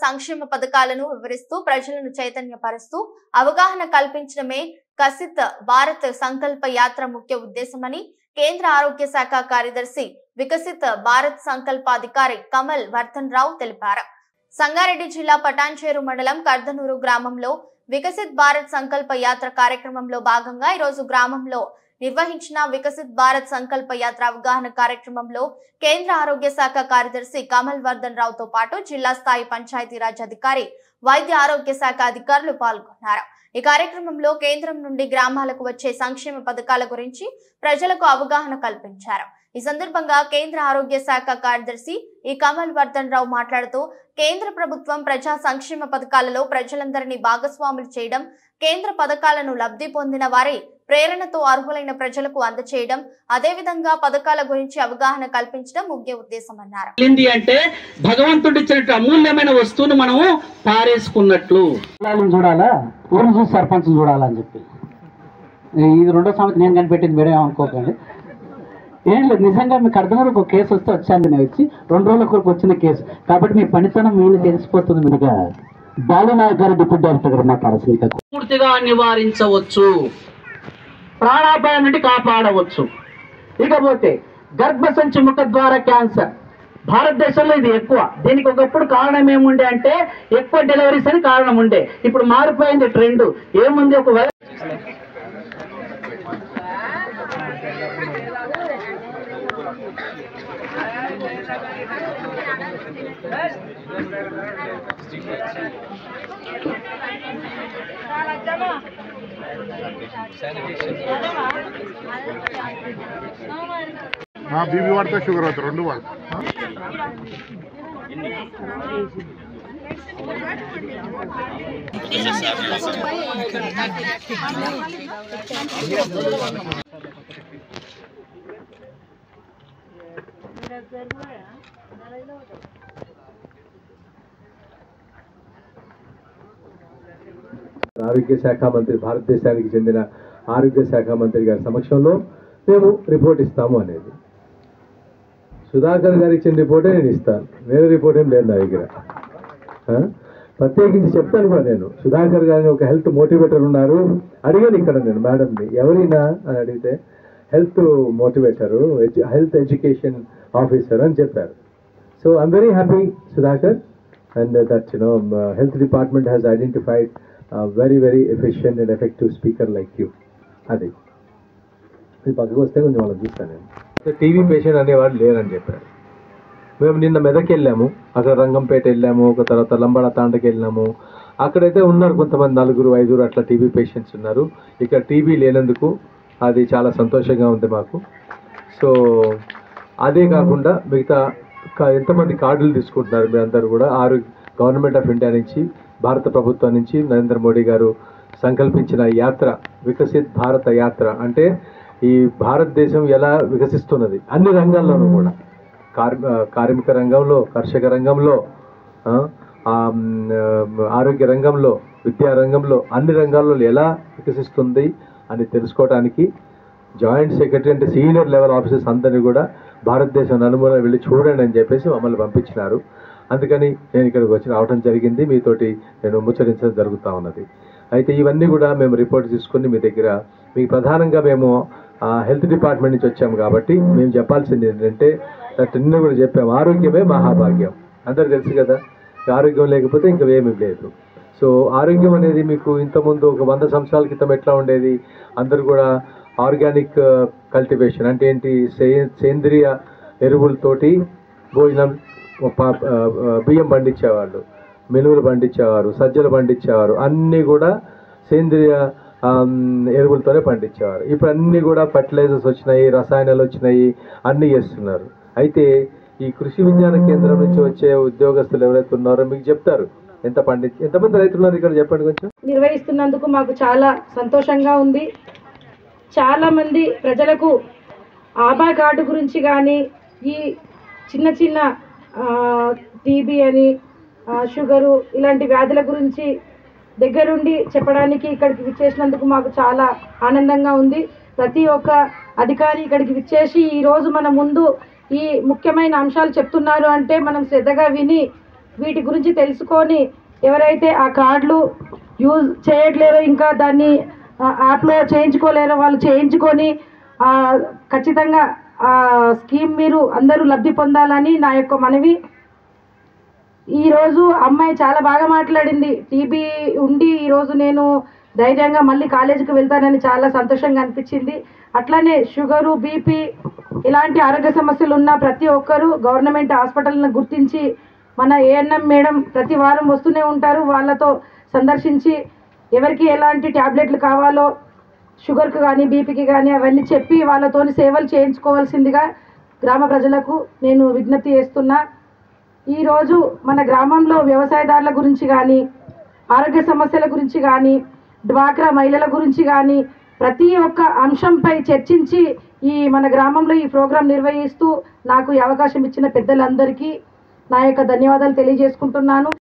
సంక్షేమ పథకాలను వివరిస్తూ ప్రజలను చైతన్యపరుస్తూ అవగాహన కల్పించడమే వికసిత్ భారత్ సంకల్ప యాత్ర ముఖ్య ఉద్దేశమని కేంద్ర ఆరోగ్య శాఖ కార్యదర్శి వికసిత్ భారత్ సంకల్పాధికారి కమల్ వర్ధన్ రావు తెలిపారు. సంగారెడ్డి జిల్లా పటాన్చేరు మండలం కర్దనూరు గ్రామంలో వికసిత్ భారత్ సంకల్ప యాత్ర కార్యక్రమంలో భాగంగా ఈరోజు గ్రామంలో నిర్వహించిన వికసిత్ భారత్ సంకల్ప యాత్ర అవగాహన కార్యక్రమంలో కేంద్ర ఆరోగ్య శాఖ కార్యదర్శి కమల్ వర్ధన్ రావుతో పాటు జిల్లా స్థాయి పంచాయతీరాజ్ అధికారి, వైద్య ఆరోగ్య శాఖ అధికారులు పాల్గొన్నారు. ఈ కార్యక్రమంలో కేంద్రం నుండి గ్రామాలకు వచ్చే సంక్షేమ పథకాల గురించి ప్రజలకు అవగాహన కల్పించారు. ఈ సందర్భంగా కేంద్ర ఆరోగ్య శాఖ కార్యదర్శి కమల్ వర్ధన్ రావు మాట్లాడుతూ కేంద్ర ప్రభుత్వం ప్రజా సంక్షేమ పథకాలలో ప్రజలందరినీ భాగస్వాములు చేయడం, కేంద్ర పథకాలను లబ్ధి పొందిన వారి ప్రేరణతో అర్హులైన ప్రజలకు అందచేయడం, అదేవిధంగా పథకాల గురించి అవగాహన కల్పించడం ముఖ్య ఉద్దేశమన్నారు. అంటే భగవంతుడు ఇచ్చినట్టు అమూల్యమైన వస్తువును మనము పారేసుకున్నట్లు చూడాలా, ఊరు చూసి సర్పంచ్ చూడాలని చెప్పి ఇది రెండో సామెత నేను కనిపెట్టింది, మేడం ఏమనుకోకండి. ఏం లేదు, నిజంగా మీకు అర్థమైన ఒక కేసు వస్తే వచ్చాను, నేను వచ్చి 2 రోజుల కొరకు వచ్చిన కేసు కాబట్టి మీ పనితనం మీరు తెలిసిపోతుంది. మీరుగా బాలునాయక్ గారు డిప్యూటీ డైరెక్టర్ గారు మాట్లాడాల్సింది. పూర్తిగా నివారించవచ్చు, ప్రాణాపాయం నుండి కాపాడవచ్చు. ఇకపోతే గర్భసంచి ముఖద్వార క్యాన్సర్ భారతదేశంలో ఇది ఎక్కువ. దీనికి ఒకప్పుడు కారణం ఏముండే అంటే ఎక్కువ డెలివరీస్ అని కారణం ఉండే. ఇప్పుడు మారిపోయింది ట్రెండ్. ఏముంది, ఒక बीबी वाड़ता शुगर होता 2 वाड़ता ఆరోగ్య శాఖ మంత్రి, భారతదేశానికి చెందిన ఆరోగ్య శాఖ మంత్రి గారి సమక్షంలో మేము రిపోర్ట్ ఇస్తాము అనేది. సుధాకర్ గారు ఇచ్చిన రిపోర్టే నేను ఇస్తాను, వేరే రిపోర్ట్ ఏం లేదు నా దగ్గర. ప్రత్యేకించి చెప్తాను కూడా నేను. సుధాకర్ గారిని ఒక హెల్త్ మోటివేటర్ ఉన్నారు, అడిగాను ఇక్కడ నేను మేడంని, ఎవరైనా అని అడిగితే హెల్త్ మోటివేటరు, హెల్త్ ఎడ్యుకేషన్ ఆఫీసర్ అని చెప్పారు. So I'm very happy Sudhakar, and that health department has identified very efficient and effective speaker like you. అది ఇది పక్కకు వస్తే కొంచెం వాళ్ళని చూస్తాను నేను. టీవీ పేషెంట్ అనేవాడు లేరని చెప్పారు. మేము నిన్న మెదక్ వెళ్ళాము, అక్కడ రంగంపేట వెళ్ళాము, ఒక తర్వాత లంబాడ తాండకి వెళ్ళాము. అక్కడైతే ఉన్నారు కొంతమంది 4-5 అట్లా టీబీ పేషెంట్స్ ఉన్నారు. ఇక్కడ టీబీ లేనందుకు అది చాలా సంతోషంగా ఉంది మాకు. సో అదే కాకుండా మిగతా ఎంతమంది కార్డులు తీసుకుంటున్నారు మీ అందరూ కూడా. గవర్నమెంట్ ఆఫ్ ఇండియా నుంచి, భారత ప్రభుత్వం నుంచి నరేంద్ర మోడీ గారు సంకల్పించిన యాత్ర వికసిత్ భారత యాత్ర అంటే ఈ భారతదేశం ఎలా వికసిస్తున్నది అన్ని రంగాల్లోనూ కూడా, కార్మిక రంగంలో, కర్షక రంగంలో, ఆరోగ్య రంగంలో, విద్యా రంగంలో, అన్ని రంగాల్లో ఎలా వికసిస్తుంది అని తెలుసుకోవడానికి జాయింట్ సెక్రటరీ అంటే సీనియర్ లెవెల్ ఆఫీసర్స్ అందరినీ కూడా భారతదేశం నలుమూల వెళ్ళి చూడండి అని చెప్పేసి మమ్మల్ని పంపించినారు. అందుకని నేను ఇక్కడికి రావడం జరిగింది, మీతోటి నేను ముచ్చరించడం జరుగుతూ ఉన్నది. అయితే ఇవన్నీ కూడా మేము రిపోర్ట్ తీసుకుని మీ దగ్గర, మీకు ప్రధానంగా మేము హెల్త్ డిపార్ట్మెంట్ నుంచి వచ్చాము కాబట్టి మేము చెప్పాల్సింది ఏంటంటే, నిన్న కూడా చెప్పాము, ఆరోగ్యమే మహాభాగ్యం. అందరూ తెలుసు కదా, ఆరోగ్యం లేకపోతే ఇంకా ఏమీ లేదు. సో ఆరోగ్యం అనేది మీకు ఇంతకుముందు ఒక 100 సంవత్సరాల క్రితం ఎట్లా ఉండేది, అందరూ కూడా ఆర్గానిక్ కల్టివేషన్ అంటే ఏంటి, సేంద్రియ ఎరువులతోటి భోజనం, బియ్యం పండించేవాళ్ళు, మినువులు పండించేవారు, సజ్జలు పండించేవారు, అన్నీ కూడా సేంద్రియ ఎరువులతోనే పండించేవారు. ఇప్పుడు అన్నీ కూడా ఫర్టిలైజర్స్ వచ్చినాయి, రసాయనాలు వచ్చినాయి, అన్నీ చేస్తున్నారు. అయితే ఈ కృషి విజ్ఞాన కేంద్రం నుంచి వచ్చే ఉద్యోగస్తులు ఎవరైతే ఉన్నారో మీకు చెప్తారు ఎంతమంది రైతులు ఉన్నారు ఇక్కడ చెప్పండి కొంచెం. నిర్వహిస్తున్నందుకు మాకు చాలా సంతోషంగా ఉంది. చాలా మంది ప్రజలకు ఆధార్ కార్డు గురించి కానీ, ఈ చిన్న చిన్న టీబీ అని, షుగరు ఇలాంటి వ్యాధుల గురించి దగ్గరుండి చెప్పడానికి ఇక్కడికి విచ్చేసినందుకు మాకు చాలా ఆనందంగా ఉంది. ప్రతి ఒక్క అధికారి ఇక్కడికి విచ్చేసి ఈరోజు మన ముందు ఈ ముఖ్యమైన అంశాలు చెప్తున్నారు అంటే మనం శ్రద్ధగా విని వీటి గురించి తెలుసుకొని ఎవరైతే ఆ కార్డులు యూజ్ చేయట్లేరో, ఇంకా దాన్ని యాప్లో చేయించుకోలేరో వాళ్ళు చేయించుకొని ఖచ్చితంగా ఆ స్కీమ్ మీరు అందరూ లబ్ధి పొందాలని నా యొక్క మనవి. ఈరోజు అమ్మాయి చాలా బాగా మాట్లాడింది. టీబీ ఉండి ఈరోజు నేను ధైర్యంగా మళ్ళీ కాలేజీకి వెళ్తానని చాలా సంతోషంగా అనిపించింది. అట్లానే షుగరు, బీపీ ఇలాంటి ఆరోగ్య సమస్యలు ఉన్న ప్రతి ఒక్కరూ గవర్నమెంట్ హాస్పిటల్ని గుర్తించి మన ఏఎన్ఎం మేడం ప్రతి వారం వస్తూనే ఉంటారు. వాళ్ళతో సందర్శించి ఎవరికి ఎలాంటి ట్యాబ్లెట్లు కావాలో షుగర్కి కానీ బీపీకి కానీ అవన్నీ చెప్పి వాళ్ళతో సేవలు చేయించుకోవాల్సిందిగా గ్రామ ప్రజలకు నేను విజ్ఞప్తి చేస్తున్నా. ఈరోజు మన గ్రామంలో వ్యవసాయదారుల గురించి కానీ, ఆరోగ్య సమస్యల గురించి కానీ, డ్వాక్రా మహిళల గురించి కానీ ప్రతి ఒక్క అంశంపై చర్చించి మన గ్రామంలో ఈ ప్రోగ్రాం నిర్వహిస్తూ నాకు ఈ అవకాశం ఇచ్చిన పెద్దలందరికీ నా యొక్క ధన్యవాదాలు తెలియజేసుకుంటున్నాను.